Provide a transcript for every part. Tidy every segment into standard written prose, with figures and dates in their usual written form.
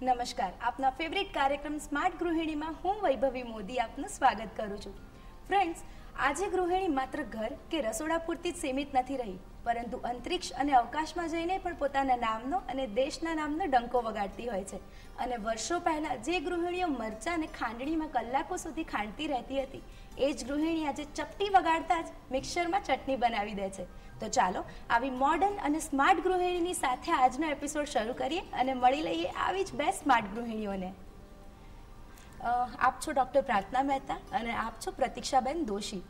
નમસ્કાર, આપના ફેવરિટ કાર્યક્રમ સ્માર્ટ ગૃહિણીમાં હું વૈભવી મોદી આપનું સ્વાગત કરું છું. ફ્રેન્ડ્સ, આજે ગૃહિણી માત્ર ઘર કે રસોડા પૂરતી જ સીમિત નથી રહી, પરંતુ અંતરિક્ષ અને અવકાશમાં જઈને પણ પોતાના નામનો અને દેશના નામનો ડંકો વગાડતી હોય છે. અને વર્ષો પહેલા જે ગૃહિણીઓ મરચાં અને ખાંડણીમાં કલાકો સુધી ખાંડતી રહેતી હતી, એ જ ગૃહિણી આજે ચપટી વગાડતા જ મિક્સરમાં ચટણી બનાવી દે છે. તો ચાલો આવી મોડર્ન અને સ્માર્ટ ગૃહિણીની સાથે આજનો એપિસોડ શરૂ કરીએ અને મળી લઈએ આવી જ બે સ્માર્ટ ગૃહિણીઓને. આપ છો ડૉક્ટર પ્રાર્થના મહેતા અને આપ છો પ્રતીક્ષાબેન દોશી.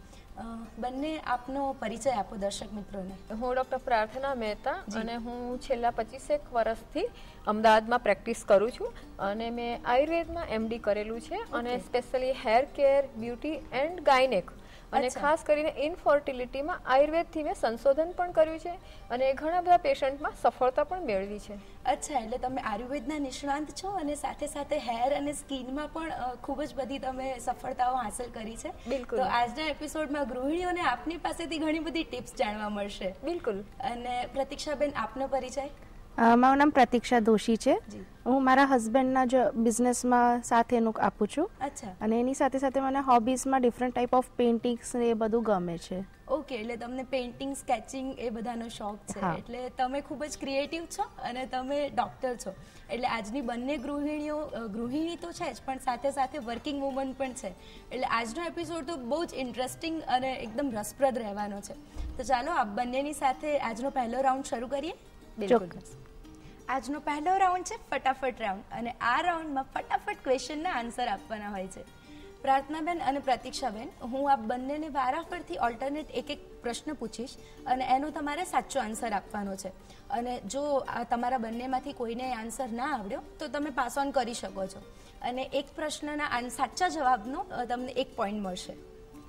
બંને આપનો પરિચય આપો દર્શક મિત્રોને. હું ડૉક્ટર પ્રાર્થના મહેતા અને હું છેલ્લા 25 વર્ષથી અમદાવાદમાં પ્રેક્ટિસ કરું છું અને મેં આયુર્વેદમાં MD કરેલું છે અને specially hair care, beauty and gynaec અને ખાસ કરીને ઇનફર્ટિલિટીમાં આયુર્વેદથી મેં સંશોધન પણ કર્યું છે અને ઘણા બધા પેશન્ટમાં સફળતા પણ મેળવી છે. અચ્છા, એટલે તમે આયુર્વેદના નિષ્ણાંત છો અને સાથે સાથે હેર અને સ્કિનમાં પણ ખૂબ જ બધી તમે સફળતાઓ હાંસલ કરી છે. બિલકુલ. તો આજના એપિસોડમાં ગૃહિણીઓને આપની પાસેથી ઘણી બધી ટિપ્સ જાણવા મળશે. બિલકુલ. અને પ્રતીક્ષાબેન, આપનો પરિચય? મારું નામ પ્રતીક્ષા દોશી છે. હું મારા હસબન્ડના જ બિઝનેસમાં સાથેનું આપું છું. અચ્છા. અને એની સાથે સાથે મને હોબીઝમાં ડિફરન્ટ ટાઈપ ઓફ પેઇન્ટિંગ્સ એ બધું ગમે છે. ઓકે, એટલે તમને પેઇન્ટિંગ, સ્કેચિંગ એ બધાનો શોખ છે. એટલે તમે ખૂબ જ ક્રિએટિવ છો અને તમે ડૉક્ટર છો. એટલે આજની બંને ગૃહિણી તો છે જ, પણ સાથે સાથે વર્કિંગ વુમન પણ છે. એટલે આજનો એપિસોડ તો બહુ જ ઇન્ટરેસ્ટિંગ અને એકદમ રસપ્રદ રહેવાનો છે. તો ચાલો આ બંનેની સાથે આજનો પહેલો રાઉન્ડ શરૂ કરીએ. ચોક્કસ. આજનો પહેલો રાઉન્ડ છે ફટાફટ રાઉન્ડ અને આ રાઉન્ડમાં ફટાફટ ક્વેશ્ચનના આન્સર આપવાના હોય છે. પ્રાર્થનાબેન અને પ્રતીક્ષાબેન, હું આ બંનેને વારાફરતી ઓલ્ટરનેટ એક પ્રશ્ન પૂછીશ અને એનો તમારે સાચો આન્સર આપવાનો છે. અને જો તમારા બંનેમાંથી કોઈને આન્સર ના આવડ્યો તો તમે પાસ ઓન કરી શકો છો અને એક પ્રશ્નના સાચા જવાબનો તમને 1 પોઈન્ટ મળશે.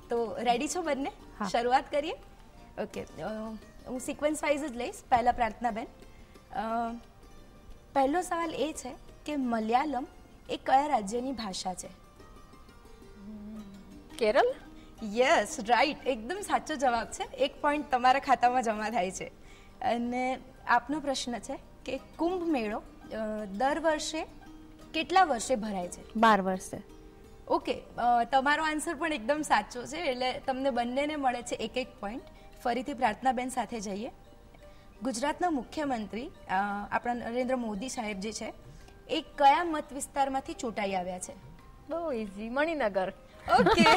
તો રેડી છો બંને? શરૂઆત કરીએ. ઓકે, હું સિક્વન્સ વાઇઝ જ લઈશ. પહેલાં પ્રાર્થનાબેન, પહેલો સવાલ એ છે કે મલયાલમ એ કયા રાજ્યની ભાષા છે? કેરળ. યસ, રાઈટ, એકદમ સાચો જવાબ છે. 1 પોઈન્ટ તમારા ખાતામાં જમા થાય છે. અને આપનો પ્રશ્ન છે કે કુંભ મેળો દર વર્ષે કેટલા વર્ષે ભરાય છે? 12 વર્ષે. ઓકે, તમારો આન્સર પણ એકદમ સાચો છે. એટલે તમને બંનેને મળે છે 1 પોઈન્ટ. ફરીથી પ્રાર્થનાબેન સાથે જઈએ. ગુજરાતના મુખ્યમંત્રી આપણા નરેન્દ્ર મોદી સાહેબ જે છે એ કયા મત વિસ્તારમાંથી ચૂંટાઈ આવ્યા છે? બહુ ઇઝી, મણિનગર. ઓકે,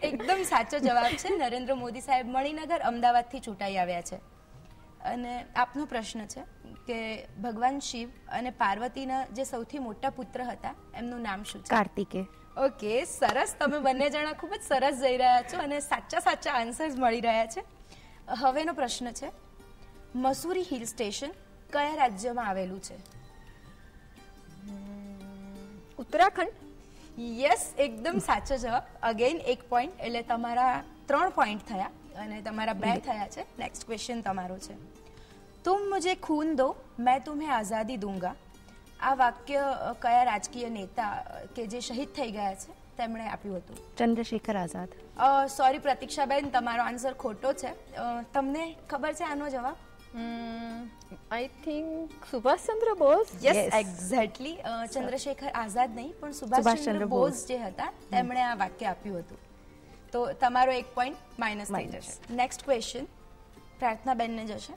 એકદમ સાચો જવાબ છે. નરેન્દ્ર મોદી સાહેબ મણિનગર, અમદાવાદથી ચૂંટાઈ આવ્યા છે. અને આપનો પ્રશ્ન છે કે ભગવાન શિવ અને પાર્વતીના જે સૌથી મોટા પુત્ર હતા એમનું નામ શું છે? કાર્તિકે. ઓકે, સરસ. તમે બંને જણા ખૂબ જ સરસ જઈ રહ્યા છો અને સાચા આન્સર્સ મળી રહ્યા છે. હવેનો પ્રશ્ન છે, મસૂરી હિલ સ્ટેશન કયા રાજ્યમાં આવેલું છે? ઉત્તરાખંડ. યસ, એકદમ સાચો જવાબ. Again 1 point. એટલે તમારા 3 પોઈન્ટ થયા અને તમારા 2 થયા છે. નેક્સ્ટ ક્વેશ્ચન તમારો છે, તુમ મુझे ખૂન દો मैं तुम्हें आज़ादी दूंगा. આ વાક્ય કયા રાજકીય નેતા કે જે શહીદ થઈ ગયા છે તેમણે આપ્યું હતું? ચંદ્રશેખર આઝાદ. સોરી પ્રતીક્ષાબેન, તમારો આન્સર ખોટો છે. તમને ખબર છે આનો જવાબ? I think Subhash Chandra Bose. Yes, exactly. Chandrashekhar Azad નહીં પણ સુભાષચંદ્ર બોઝ જે હતા તેમણે આ વાક્ય આપ્યું હતું. તો તમારો 1 પોઈન્ટ માઇનસ થઈ જશે. નેક્સ્ટ ક્વેશ્ચન પ્રાર્થનાબેનને જશે.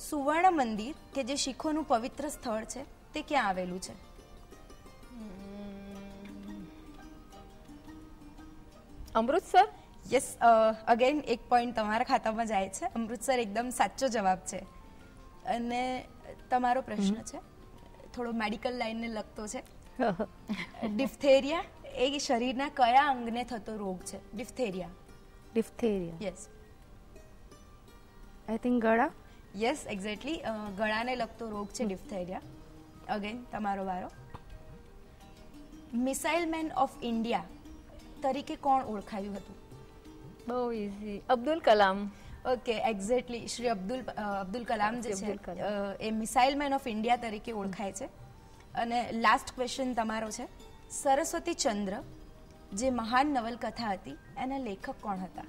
સુવર્ણ મંદિર કે જે શીખોનું પવિત્ર સ્થળ છે તે ક્યાં આવેલું છે? અમૃતસર. યસ, અગેન 1 પોઈન્ટ તમારા ખાતામાં જાય છે. અમૃતસર એકદમ સાચો જવાબ છે. અને તમારો પ્રશ્ન છે થોડો મેડિકલ લાઈનને લગતો છે. ડિફ્થેરિયા એ શરીરના કયા અંગને થતો રોગ છે? ડિફ્થેરિયા. યસ. આઈ થિંક ગળા. Yes, exactly. ગળાને લગતો રોગ છે ડિફ્થેરિયા. અગેન તમારો વારો. મિસાઇલ મેન ઓફ ઇન્ડિયા તરીકે કોણ ઓળખાયું હતું? બહુ easy, Abdul Kalam. Okay, exactly. Shri Abdul Kalam જે છે એ મિસાઇલ મેન ઓફ ઇન્ડિયા તરીકે ઓળખાય છે. અને લાસ્ટ ક્વેશ્ચન તમારો છે, સરસ્વતી ચંદ્ર જે મહાન નવલકથા હતી એના લેખક કોણ હતા?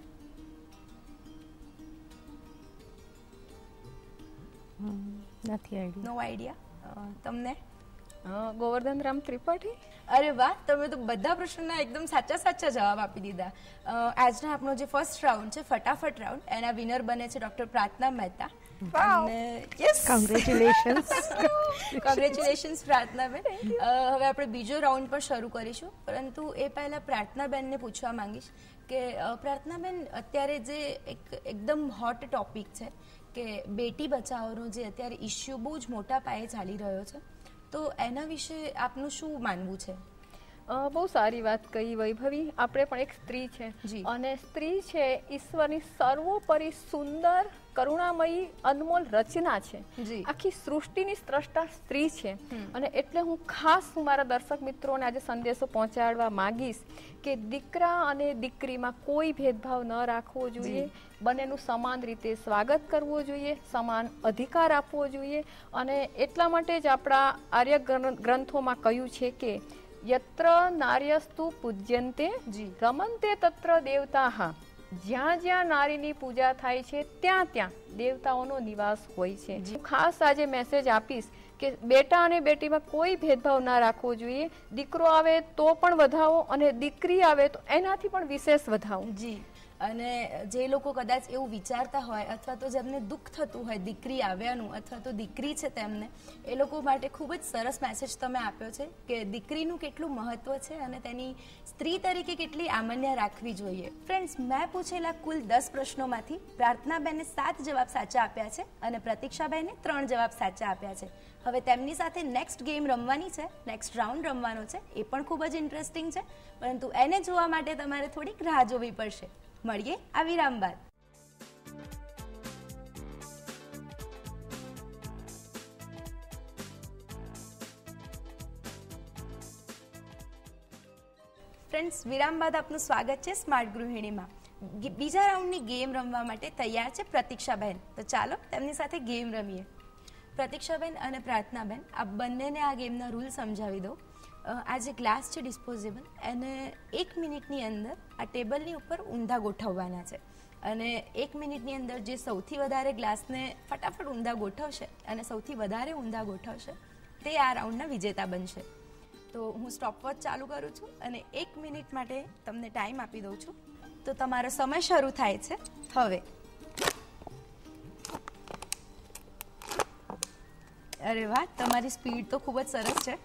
નથી આઈડિયા. નો આઈડિયા તમને? ગોવર્ધન રામ ત્રિપાઠી. અરે વાહ, તમે તો બધા પ્રશ્નોના એકદમ સાચા જવાબ આપી દીધા. આજનો આપણો જે ફર્સ્ટ રાઉન્ડ છે ફટાફટ રાઉન્ડ, એના વિનર બને છે ડોક્ટર પ્રાર્થના મહેતા. કોંગ્રેચ્યુલેશન્સ પ્રાર્થનાબેન. હવે આપણે બીજો રાઉન્ડ પણ શરૂ કરીશું, પરંતુ એ પહેલા પ્રાર્થનાબેનને પૂછવા માંગીશ કે પ્રાર્થનાબેન, અત્યારે જે એકદમ હોટ ટોપિક છે કે બેટી બચાવોનો જે અત્યારે ઇશ્યુ બહુ જ મોટા પાયે ચાલી રહ્યો છે, તો એના વિશે આપનું શું માનવું છે? બહુ સારી વાત કહી વૈભવી. આપણે પણ એક સ્ત્રી છે અને સ્ત્રી છે ઈશ્વરની સર્વોપરી સુંદર કરુણામયી અનમોલ રચના છે. આખી સૃષ્ટિની સ્રષ્ટા સ્ત્રી છે અને એટલે હું ખાસ મારા દર્શક મિત્રોને આજે સંદેશો પહોંચાડવા માંગીશ કે દીકરા અને દીકરીમાં કોઈ ભેદભાવ ન રાખવો જોઈએ, બંનેનું સમાન રીતે સ્વાગત કરવું જોઈએ, સમાન અધિકાર આપવો જોઈએ. અને એટલા માટે જ આપણા આર્ય ગ્રંથોમાં કહ્યું છે કે યત્ર નાર્યસ્તુ પૂજ્યન્તે રમન્તે તત્ર દેવતાઃ. જ્યાં જ્યાં નારીની પૂજા થાય છે ત્યાં ત્યાં દેવતાઓનો નિવાસ હોય છે. ખાસ આજે મેસેજ આપીશ કે બેટા અને બેટીમાં કોઈ ભેદભાવ ના રાખવો જોઈએ. દીકરો આવે તો પણ વધાવો અને દીકરી આવે તો એનાથી પણ વિશેષ વધાવો. જી. અને જે લોકો કદાચ એવું વિચારતા હોય અથવા તો જેમને દુઃખ થતું હોય દીકરી આવ્યાનું અથવા તો દીકરી છે તેમને, એ લોકો માટે ખૂબ જ સરસ મેસેજ તમે આપ્યો છે કે દીકરીનું કેટલું મહત્વ છે અને તેની સ્ત્રી તરીકે કેટલી આમન્ય રાખવી જોઈએ. ફ્રેન્ડ્સ, મેં પૂછેલા કુલ 10 પ્રશ્નોમાંથી પ્રાર્થનાબેને 7 જવાબ સાચા આપ્યા છે અને પ્રતીક્ષાબેને 3 જવાબ સાચા આપ્યા છે. હવે તેમની સાથે નેક્સ્ટ ગેમ રમવાની છે, નેક્સ્ટ રાઉન્ડ રમવાનો છે. એ પણ ખૂબ જ ઇન્ટરેસ્ટિંગ છે, પરંતુ એને જોવા માટે તમારે થોડીક રાહ જોવી પડશે. મળીએ આ વિરામ બાદ. ફ્રેન્ડ્સ, વિરામ બાદ આપનું સ્વાગત છે સ્માર્ટ ગૃહિણીમાં. બીજા રાઉન્ડની ગેમ રમવા માટે તૈયાર છે પ્રતીક્ષાબેન. તો ચાલો તેમની સાથે ગેમ રમીએ. પ્રતીક્ષાબેન અને પ્રાર્થનાબેન, આ બંનેને આ ગેમના રૂલ સમજાવી દો. આ જે ગ્લાસ છે ડિસ્પોઝેબલ, એને 1 મિનિટની અંદર આ ટેબલની ઉપર ઊંધા ગોઠવવાના છે અને 1 મિનિટની અંદર જે સૌથી વધારે ગ્લાસને ફટાફટ ઊંધા ગોઠવશે અને સૌથી વધારે ઊંધા ગોઠવશે તે આ રાઉન્ડના વિજેતા બનશે. તો હું સ્ટોપવોચ ચાલુ કરું છું અને 1 મિનિટ માટે તમને ટાઈમ આપી દઉં છું. તો તમારો સમય શરૂ થાય છે હવે. અરે વાહ, તમારી સ્પીડ તો ખૂબ જ સરસ છે.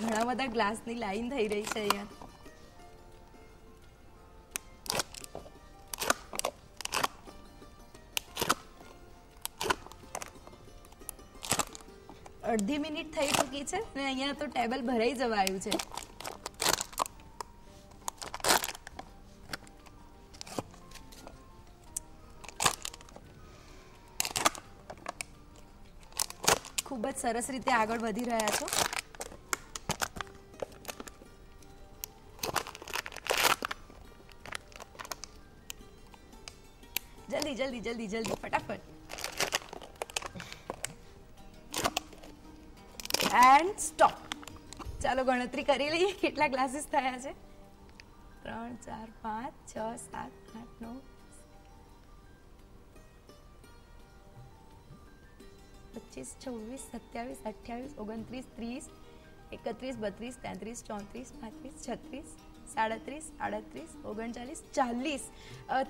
ઘણા બધા ગ્લાસની લાઈન થઈ રહી છે અહીંયા. અડધી મિનિટ થઈ ચૂકી છે અને અહીંયા તો ટેબલ ભરાઈ જવાયું છે. ખૂબ જ સરસ રીતે આગળ વધી રહ્યા છો. જલ્દી જલ્દી જલ્દી જલ્દી ફટાફટ. And stop. ચાલો ગણતરી કરી લઈએ કેટલા ગ્લાસીસ થયા છે. 3 4 5 6 7 8 9 25 26 27 28 29 30 31 32 33 34 35 36 37 38 39 40.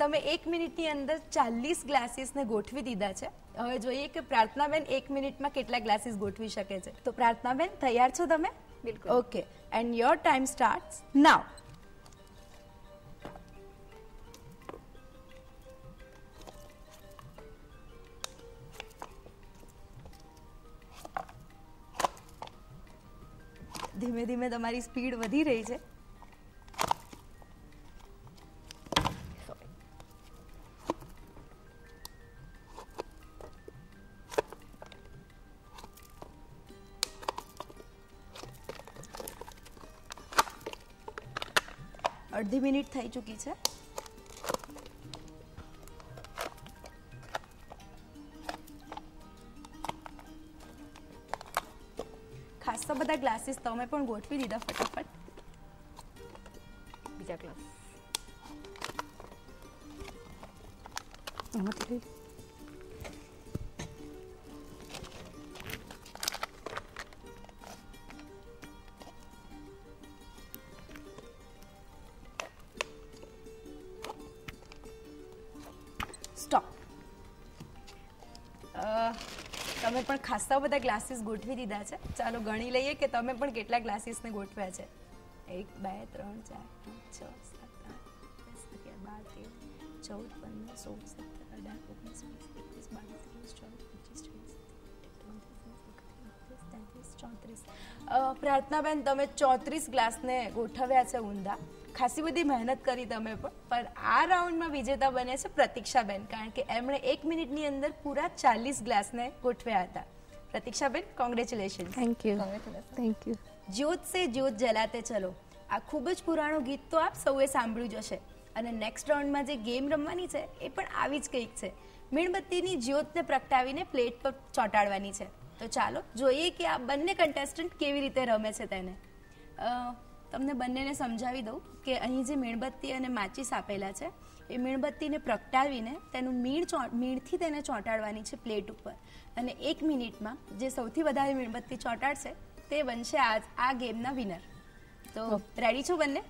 તમે 1 મિનિટની અંદર 40 ગ્લાસીસને ગોઠવી દીધા છે. હવે જોઈએ કે પ્રાર્થનાબેન 1 મિનિટમાં કેટલા ગ્લાસીસ ગોઠવી શકે છે. તો પ્રાર્થનાબેન, તૈયાર છો તમે? બિલકુલ. Okay, and your time starts now. ધીમે ધીમે તમારી સ્પીડ વધી રહી છે. અડધી મિનિટ થઈ ચૂકી છે. ખાસા બધા ગ્લાસીસ તમે પણ ગોઠવી દીધા ફટાફટ. બીજા ગ્લાસ. સ્ટોપ. તમે પણ ખાસા બધા ગ્લાસીસ ગોઠવી દીધા છે. ચાલો ગણી લઈએ કે તમે પણ કેટલા ગ્લાસીસને ગોઠવ્યા છે. 1 2 3 4 5 6 7 8 10 11 12 13 14 15 16 17 18 19 20 21 22 23 24 25 26 27 28 29 30 31 32 33 પ્રાર્થનાબેન, તમે 34 ગ્લાસને ગોઠવ્યા છે ઊંધા. ખાસી બધી મહેનત કરી તમે પણ આ રાઉન્ડમાં વિજેતા બને છે પ્રતીક્ષાબેન, કારણ કે એમણે 1 મિનિટની અંદર પૂરા 40 ગ્લાસને ગોઠવ્યા હતા. પ્રતીક્ષાબેન, congratulation. Thank you. Thank you. જ્યોત સે જ્યોત જલાતે ચલો, આ ખૂબ જ પુરાણું ગીત તો આપ સૌએ સાંભળ્યું જ હશે. અને નેક્સ્ટ રાઉન્ડમાં જે ગેમ રમવાની છે એ પણ આવી જ કંઈક છે. મીણબત્તીની જ્યોતને પ્રગટાવીને પ્લેટ પર ચોંટાડવાની છે. તો ચાલો જોઈએ કે આ બંને કન્ટેસ્ટન્ટ કેવી રીતે રમે છે તેને. તમને બંનેને સમજાવી દઉં કે અહીં જે મીણબત્તી અને માચીસ આપેલા છે એ મીણબત્તીને પ્રગટાવીને તેનું મીણથી તેને ચોંટાડવાની છે પ્લેટ ઉપર. અને 1 મિનિટમાં જે સૌથી વધારે મીણબત્તી ચોંટાડશે તે બનશે આ ગેમના વિનર. તો રેડી છો બંને?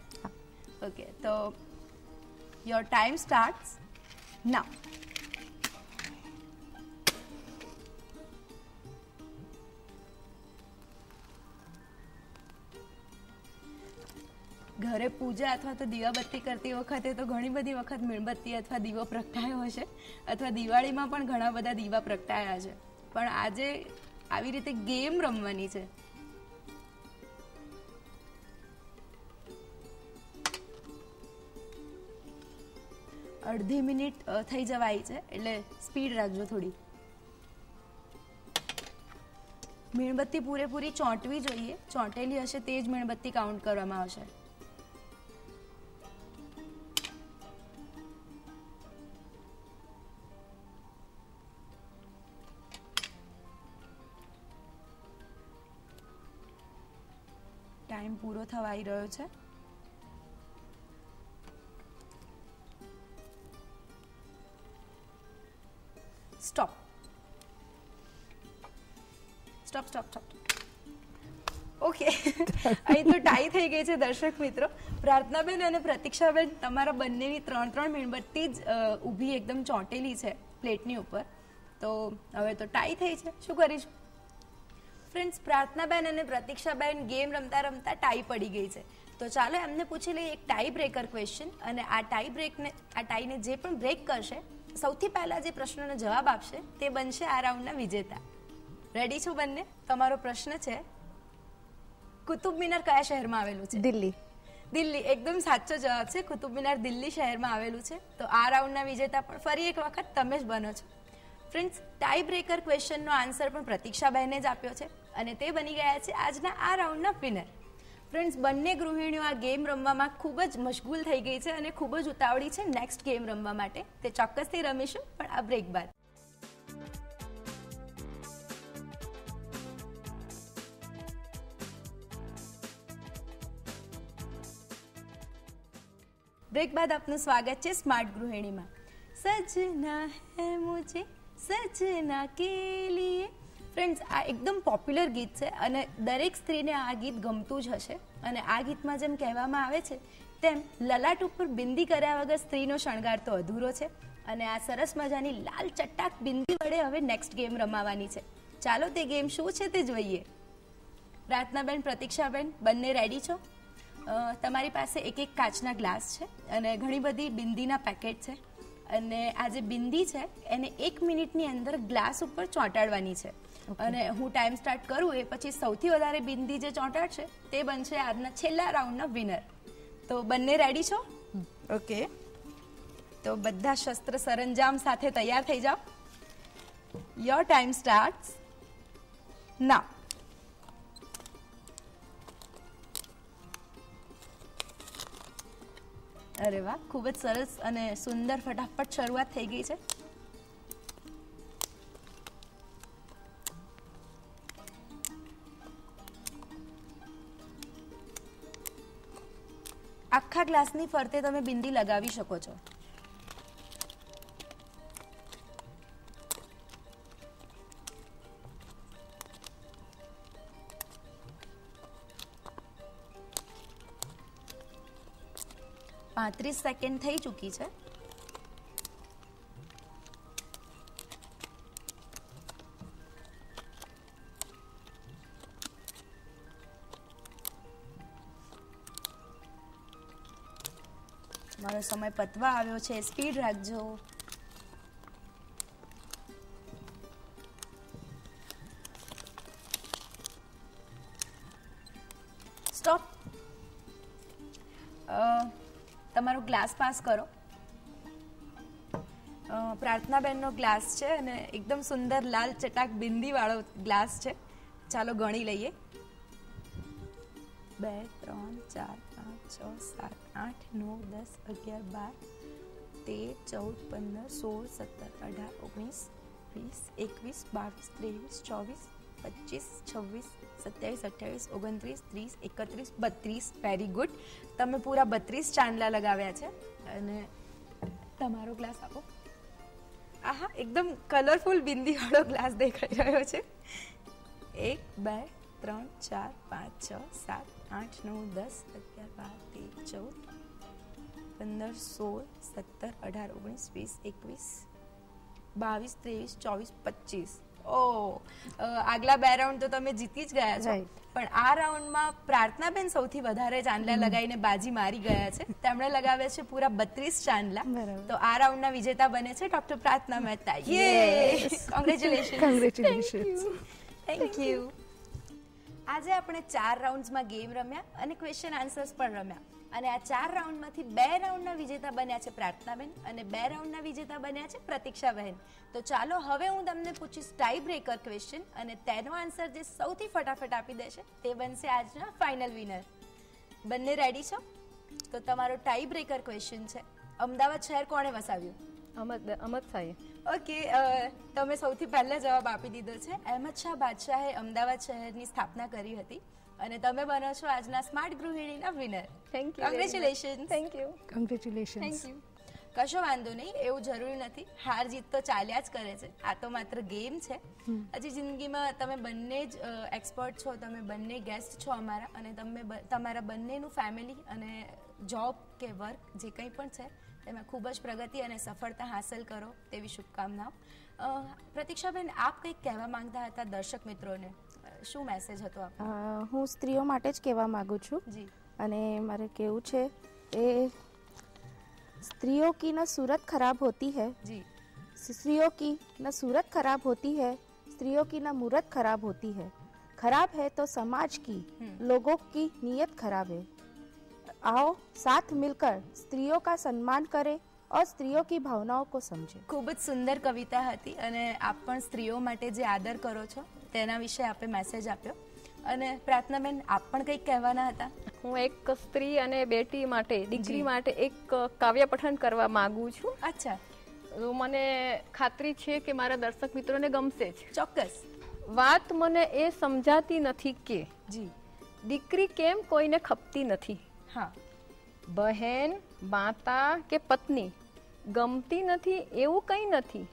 ઓકે, તો યોર ટાઈમ સ્ટાર્ટ્સ નાઉ. ઘરે પૂજા અથવા તો દીવાબત્તી કરતી વખતે તો ઘણી બધી વખત મીણબત્તી અથવા દીવો પ્રગટાયો હશે, અથવા દિવાળીમાં પણ ઘણા બધા દીવા પ્રગટાયા છે. પણ આજે આવી રીતે ગેમ રમવાની છે. અડધી મિનિટ થઈ જવાય છે, એટલે સ્પીડ રાખજો થોડી. મીણબત્તી પૂરેપૂરી ચોંટવી જોઈએ. ચોંટેલી હશે તે જ મીણબત્તી કાઉન્ટ કરવામાં આવશે. ટાઈમ પૂરો થવા આવી રહ્યો છે. Stop. Stop stop stop. Okay, અહીં તો ટાઈ થઈ ગઈ છે દર્શક મિત્રો. પ્રાર્થનાબેન અને પ્રતીક્ષાબેન, તમારા બંનેની 3 મીણબત્તી જ ઊભી એકદમ ચોંટેલી છે પ્લેટની ઉપર. તો હવે તો ટાઈ થઈ છે. શું કરીશું? ફ્રેન્ડ્સ, પ્રાર્થનાબેન અને પ્રતીક્ષાબેન ગેમ રમતા રમતા ટાઈ પડી ગઈ છે. તો ચાલો એમને પૂછી લઈએ એક ટાઈ બ્રેકર ક્વેશ્ચન. અને આ ટાઈને જે પણ બ્રેક કરશે, સૌથી પહેલા જે પ્રશ્નનો જવાબ આપશે તે બનશે આ રાઉન્ડના વિજેતા. રેડી છો બંને? તમારો પ્રશ્ન છે, કુતુબ મિનાર કયા શહેરમાં આવેલું છે? દિલ્હી. દિલ્હી એકદમ સાચો જવાબ છે. કુતુબ મિનાર દિલ્હી શહેરમાં આવેલું છે. તો આ રાઉન્ડના વિજેતા પણ ફરી એક વખત તમે જ બનો છો. ફ્રેન્ડ્સ, ટાઈ બ્રેકર ક્વેશ્ચનનો આન્સર પણ પ્રતીક્ષાબહેને જ આપ્યો છે અને તે બની ગયા છે આજના આ રાઉન્ડના વિનર. ફ્રેન્ડ્સ, બંને ગૃહિણીઓ આ ગેમ રમવામાં ખૂબ જ મશગુલ થઈ ગઈ છે અને ખૂબ જ ઉતાવળી છે નેક્સ્ટ ગેમ રમવા માટે. તે ચોક્કસથી રમીશું, પણ આ બ્રેક બાદ. બ્રેક બાદ આપનું સ્વાગત છે સ્માર્ટ ગૃહિણીમાં. સजना હૈ મુझे સजना કે લીએ. ફ્રેન્ડ્સ, આ એકદમ પોપ્યુલર ગીત છે અને દરેક સ્ત્રીને આ ગીત ગમતું જ હશે. અને આ ગીતમાં જેમ કહેવામાં આવે છે તેમ લલાટ ઉપર બિંદી કર્યા વગર સ્ત્રીનો શણગાર તો અધૂરો છે. અને આ સરસ મજાની લાલ ચટાક બિંદી વડે હવે નેક્સ્ટ ગેમ રમાવાની છે. ચાલો તે ગેમ શું છે તે જોઈએ. પ્રાર્થનાબેન, પ્રતીક્ષાબેન, બંને રેડી છો? તમારી પાસે એક કાચના ગ્લાસ છે અને ઘણી બધી બિંદીના પેકેટ છે. અને આ જે બિંદી છે એને 1 મિનિટની અંદર ગ્લાસ ઉપર ચોંટાડવાની છે. અને હું ટાઈમ સ્ટાર્ટ કરું એ પછી સૌથી વધારે બિંદી જે ચોંટાડશે તે બનશે આજના છેલ્લા રાઉન્ડના વિનર. તો બંને રેડી છો? ઓકે, તો બધા શસ્ત્ર સરંજામ સાથે તૈયાર થઈ જાઓ. યોર ટાઈમ સ્ટાર્ટ્સ નાઉ. અરે વાહ, ખૂબ જ સરસ અને સુંદર ફટાફટ શરૂઆત થઈ ગઈ છે. આખા ગ્લાસની ફરતે તમે બિંદી લગાવી શકો છો. પાંત્રીસ સેકન્ડ થઈ ચૂકી છે. મારો સમય પતવા આવ્યો છે. સ્પીડ રાખજો. સ્ટોપ. તમારો ગ્લાસ પાસ કરો. પ્રાર્થનાબેનનો ગ્લાસ છે અને એકદમ સુંદર લાલ ચટાક બિંદી વાળો ગ્લાસ છે. ચાલો ગણી લઈએ. 2 3 4 5 6 7 8 9 10 11 12 13 14 15 16 17 18 19 20 21 22 23 24 25 26 27 28 29 30 31 32 વેરી ગુડ. તમે પૂરા 32 ચાંદલા લગાવ્યા છે. અને તમારો ગ્લાસ આપો. આહા, એકદમ કલરફુલ બિંદી વાળો ગ્લાસ દેખાઈ રહ્યો છે. 1 2 3 4 5 6 7 8 9 10 11 12 13 14 15 16 17 18 19 20 21 22 23 24 25. આગલા 2 રાઉન્ડ તો તમે જીતી જ ગયા છો. પણ આ રાઉન્ડમાં પ્રાર્થનાબેન સૌથી વધારે ચાંદલા લગાવીને બાજી મારી ગયા છે. તેમણે લગાવ્યા છે પૂરા 32 ચાંદલા. તો આ રાઉન્ડના વિજેતા બને છે ડોક્ટર પ્રાર્થના મહેતા. કોંગ્રેચ્યુલેશન્સ. Thank you. આજે આપણે 4 રાઉન્ડ્સમાં ગેમ રમ્યા અને ક્વેશ્ચન આન્સર્સ પણ રમ્યા. અને આ 4 રાઉન્ડમાંથી 2 રાઉન્ડના વિજેતા બન્યા છે પ્રાર્થનાબેન અને 2 રાઉન્ડના વિજેતા બન્યા છે પ્રતીક્ષાબહેન. તો ચાલો હવે હું તમને પૂછીશ ટાઈ બ્રેકર ક્વેશ્ચન અને તેનો આન્સર જે સૌથી ફટાફટ આપી દેશે તે બનશે આજના ફાઇનલ વિનર. બંને રેડી છો? તો તમારો ટાઈ બ્રેકર ક્વેશ્ચન છે, અમદાવાદ શહેર કોણે વસાવ્યું? અહમદ શાહે. ઓકે, તમે સૌથી પહેલા જવાબ આપી દીધો છે. અહેમદ શાહ બાદશાહે અમદાવાદ શહેરની સ્થાપના કરી હતી અને તમે બનો છો આજના સ્માર્ટ ગૃહિણીના winner. Thank you. Congratulations. Thank you. Congratulations. Thank you. કશો વાંધો નહીં, એવું જરૂરી નથી. હાર જીત તો ચાલ્યા જ કરે છે. આ તો માત્ર ગેમ છે. હજી જિંદગીમાં તમે બંને જ એક્સપર્ટ છો, તમે બંને ગેસ્ટ છો અમારા, અને તમે તમારા બંનેનું ફેમિલી અને જોબ કે વર્ક જે કંઈ પણ છે તેમાં ખૂબ જ પ્રગતિ અને સફળતા હાંસલ કરો તેવી શુભકામનાઓ. પ્રતીક્ષાબેન, આપ કંઈક કહેવા માંગતા હતા દર્શક મિત્રોને, શું મેસેજ હતો આપ? હું સ્ત્રીઓ માટે જ કહેવા માંગુ છું. જી. અને મારે કેવું છે એ स्त्रियों की न सूरत खराब होती है जी, स्त्रियों की न सूरत खराब होती है, स्त्रियों की न मूरत खराब होती है, खराब है तो समाज की, लोगों की नीयत खराब है. आओ साथ मिलकर स्त्रियों का सम्मान करें और स्त्रियों की भावनाओं को समझें. ખૂબ જ સુંદર કવિતા હતી અને આપ પણ સ્ત્રીઓ માટે જે આદર કરો છો તેના વિશે આપે મેસેજ આપ્યો. અને પ્રાર્થનાબેન, આપ પણ કંઈક કહેવાના હતા? હું એક સ્ત્રી અને બેટી માટે, દીકરી માટે એક કાવ્ય પઠન કરવા માંગુ છું. અચ્છા. તો મને ખાતરી છે કે મારા દર્શક મિત્રોને ગમશે જ. ચોક્કસ. વાત મને એ સમજાતી નથી કે જી, દીકરી કેમ કોઈને ખપતી નથી. હા. બહેન, માતા કે પત્ની ગમતી નથી એવું કંઈ નથી,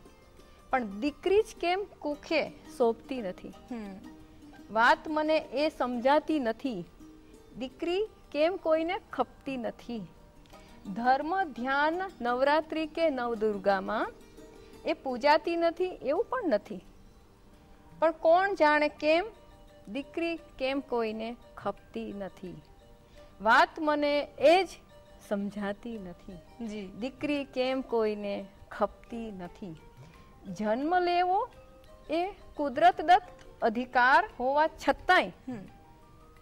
પણ દીકરી જ કેમ કુખે શોભતી નથી. વાત મને એ સમજાતી નથી, દીકરી કેમ કોઈને ખપતી નથી. ધર્મ ધ્યાન નવરાત્રિ કે નવદુર્ગામાં એ પૂજાતી નથી એવું પણ નથી, પણ કોણ જાણે કેમ દીકરી કેમ કોઈને ખપતી નથી. વાત મને એ જ સમજાતી નથી, જી, દીકરી કેમ કોઈને ખપતી નથી. જન્મ લેવો એ કુદરત દત્ત અધિકાર હોવા છતાંય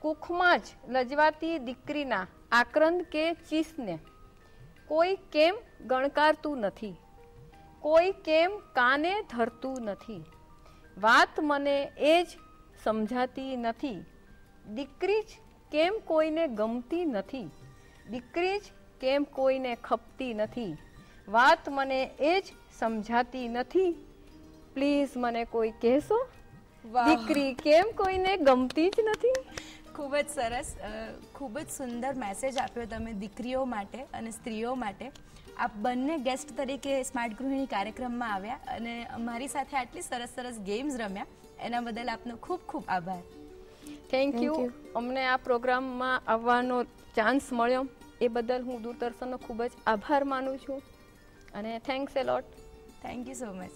કુખમાં જ લજવાતી દીકરીના આક્રંદ કે ચીસને કોઈ કેમ ગણકારતું નથી, કોઈ કેમ કાને ધરતું નથી. વાત મને એ જ સમજાતી નથી, દીકરી જ કેમ કોઈને ગમતી નથી, દીકરી જ કેમ કોઈને ખપતી નથી. વાત મને એ જ સમજાતી નથી, પ્લીઝ મને કોઈ કહેશો દીકરી કેમ કોઈને ગમતી જ નથી. ખૂબ જ સરસ, ખૂબ જ સુંદર મેસેજ આપ્યો તમે દીકરીઓ માટે અને સ્ત્રીઓ માટે. આપ બંને ગેસ્ટ તરીકે સ્માર્ટ ગૃહિણી કાર્યક્રમમાં આવ્યા અને અમારી સાથે આટલી સરસ સરસ ગેમ્સ રમ્યા, એના બદલ આપનો ખૂબ ખૂબ આભાર. Thank you. અમને આ પ્રોગ્રામમાં આવવાનો ચાન્સ મળ્યો એ બદલ હું દૂરદર્શનનો ખૂબ જ આભાર માનું છું અને thanks A lot. Thank you so much.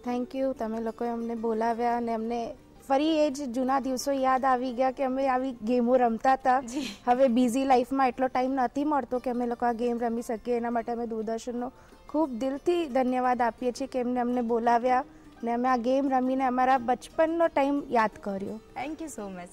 Thank you. તમે લોકોએ અમને બોલાવ્યા અને અમને ફરી એ જ જૂના દિવસો યાદ આવી ગયા કે અમે આવી ગેમો રમતા હતા. હવે બિઝી લાઈફમાં એટલો ટાઈમ નથી મળતો કે અમે લોકો આ ગેમ રમી શકીએ. એના માટે અમે દૂરદર્શનનો ખૂબ દિલથી ધન્યવાદ આપીએ છીએ કે એમને અમને બોલાવ્યા ને અમે આ ગેમ રમીને અમારા બચપનનો ટાઈમ યાદ કર્યો. Thank you so much.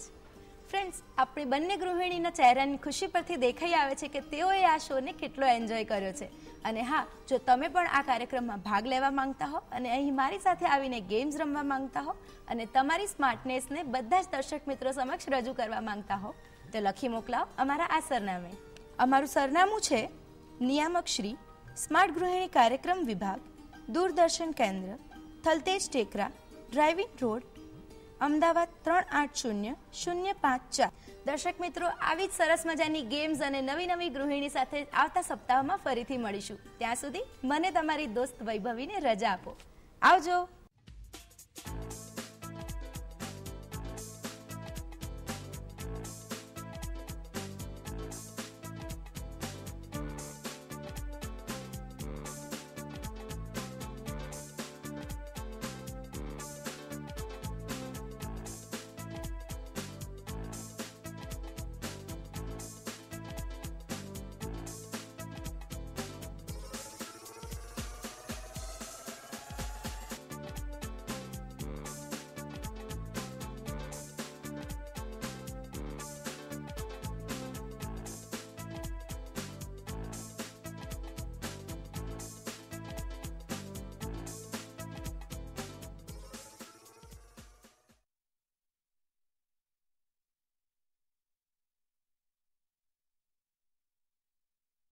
Friends, આપણી બંને ગૃહિણીના ચહેરાની ખુશી પરથી દેખાઈ આવે છે કે તેઓએ આ શોને કેટલો એન્જોય કર્યો છે. અને હા, જો તમે પણ આ કાર્યક્રમમાં ભાગ લેવા માંગતા હો અને અહીં મારી સાથે આવીને ગેમ્સ રમવા માંગતા હો અને તમારી સ્માર્ટનેસને બધા જ દર્શક મિત્રો સમક્ષ રજૂ કરવા માંગતા હો તો લખી મોકલાવો અમારા આ સરનામે. અમારું સરનામું છે નિયામક શ્રી, સ્માર્ટ ગૃહિણી કાર્યક્રમ વિભાગ, દૂરદર્શન કેન્દ્ર, થલતેજ ટેકરા, ડ્રાઇવિંગ રોડ, અમદાવાદ 380054. દર્શક મિત્રો, આવી જ સરસ મજાની ગેમ્સ અને નવી નવી ગૃહિણી સાથે આવતા સપ્તાહમાં ફરીથી મળીશું. ત્યાં સુધી મને તમારી દોસ્ત વૈભવીને રજા આપો. આવજો.